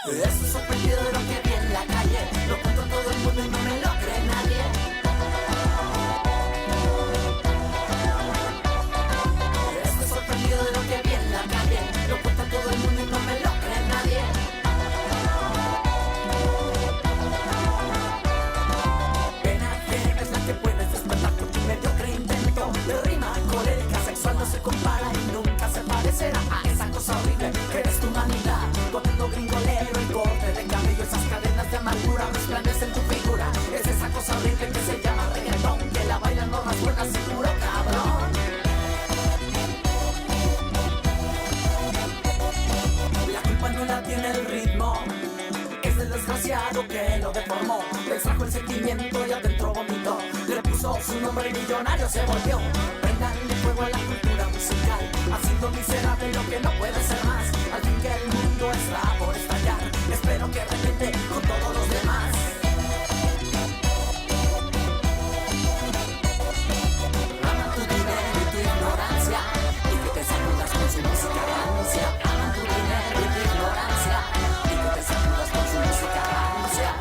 Estoy sorprendido de lo que vi en la calle. Lo cuento a todo el mundo y no me lo cree nadie. Estoy sorprendido de lo que vi en la calle. Lo cuento a todo el mundo y no me lo cree nadie. Pena ajena es la que puedes despertar con tu mediocre intento de rima colérica sexual. No se compara y nunca se parecerá a esa cosa horrible que es tu humanidad. Contendo gringolero, el corte de cabello, esas cadenas de amargura resplandecen tu figura. Es esa cosa horrible que se llama reggaetón, que la bailan morras buenas y puro cabrón. La culpa no la tiene el ritmo, es del desgraciado que lo deformó. Le extrajo el sentimiento y adentro vomitó. Le puso su nombre y millonario se volvió. Prendanle fuego a la cultura musical, haciendo miserable lo que no puede ser más. Al fin que el mundo está por estallar, espero que repente con todos los demás. Aman tu dinero y tu ignorancia, y que te saludas con su música rancia. Aman tu dinero y tu ignorancia, y que te saludas con su música rancia.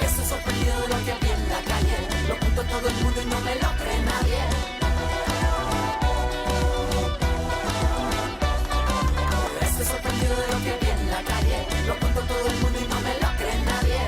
Estoy sorprendido de lo que vi en la calle. Lo cuento a todo el mundo y no me lo cree nadie. Estoy sorprendido de lo que vi en la calle. Lo cuento a todo el mundo y no me lo cree nadie.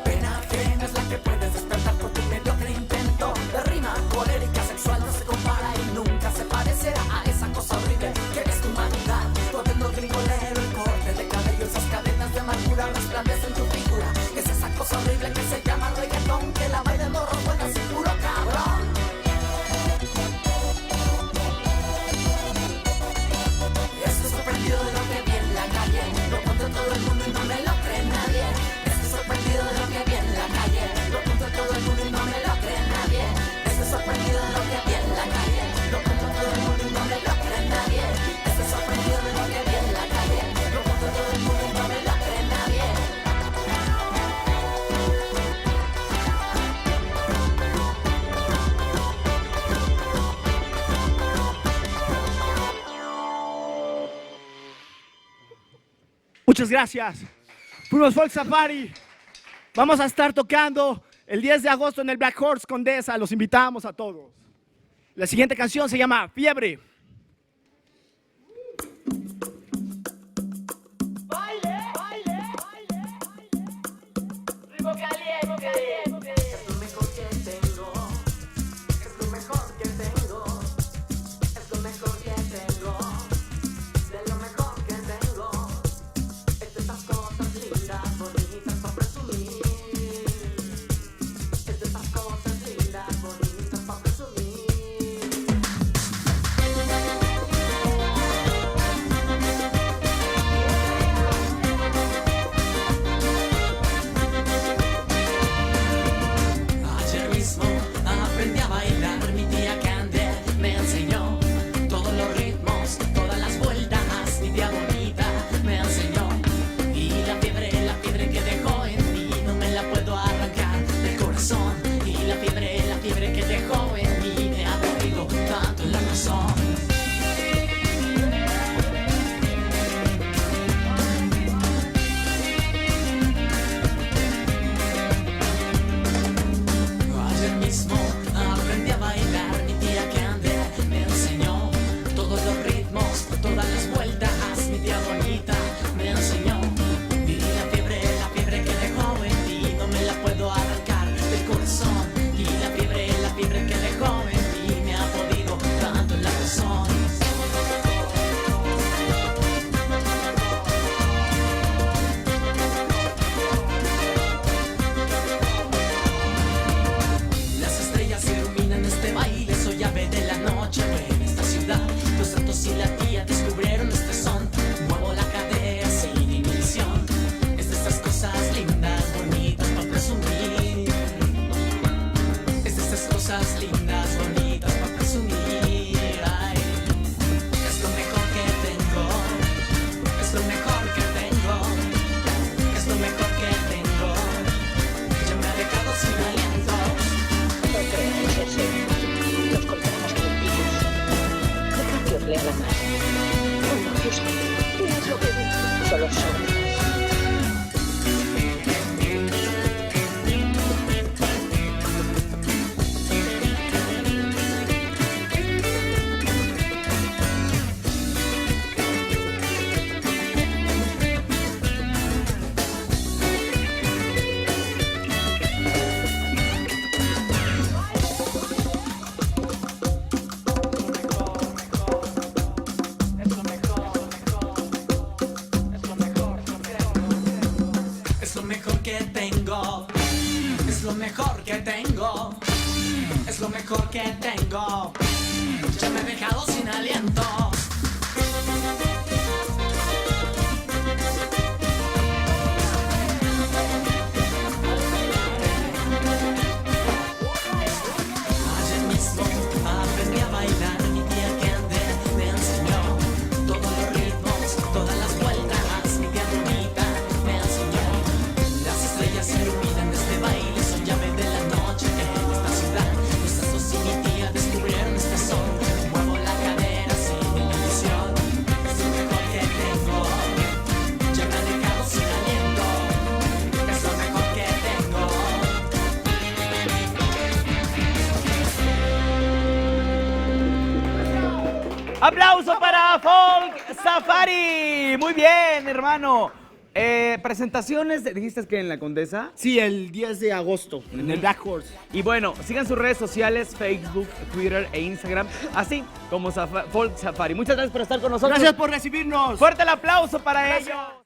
Pena ajena es la que puedes despertar con tu mediocre intento de rima colérica sexual. No se compara y nunca se parecerá a esa cosa horrible que es tu humanidad. Contendo gringolero, el corte de cabello, esas cadenas de amargura resplandecen tu figura. Es esa cosa horrible que se llama reggaetón, que la bailan morros buenas y puro cabrón. Estoy sorprendido de lo que vi en la calle. Lo cuento a todo el mundo y no me lo cree nadie. Estoy sorprendido de lo que vi en la calle. Lo cuento a todo el mundo y no me lo cree nadie. Estoy sorprendido de lo que vi en la calle. Lo cuento a todo el mundo y no me lo cree nadie. Estoy sorprendido de lo que vi en la calle. Lo cuento a todo el mundo y no me lo cree nadie. Muchas gracias. Fuimos Folk Safari. Vamos a estar tocando el 10 de agosto en el Black Horse Condesa. Los invitamos a todos. La siguiente canción se llama Fiebre. Es lo mejor que tengo, es lo mejor que tengo, es lo mejor que tengo, de lo mejor que tengo. Es de esas cosas lindas, bonitas para presumir. Es de esas cosas lindas, bonitas para presumir. mejor que tengo. Es lo mejor que tengo. Es lo mejor que tengo. Ya me he dejado sin aliento. Ayer mismo aprendí a bailar. Mi tía Candy me enseñó todos los ritmos, todas las vueltas. Mi tía Brunita me enseñó. Las estrellas se iluminan de este baile. Son llave de la noche en esta ciudad. Los astros y mi tía descubrieron este son. Muevo la cadera sin inhibición. Es lo mejor que tengo. Ya me ha dejado sin aliento. Es lo mejor que tengo. ¡Aplauso para Folk Safari! Muy bien, hermano. Presentaciones, dijiste que en la Condesa. Sí, el 10 de agosto en el Black Horse. Y bueno, sigan sus redes sociales, Facebook, Twitter e Instagram, así como Folk Safari. Muchas gracias por estar con nosotros. Gracias por recibirnos. Fuerte el aplauso para ellos.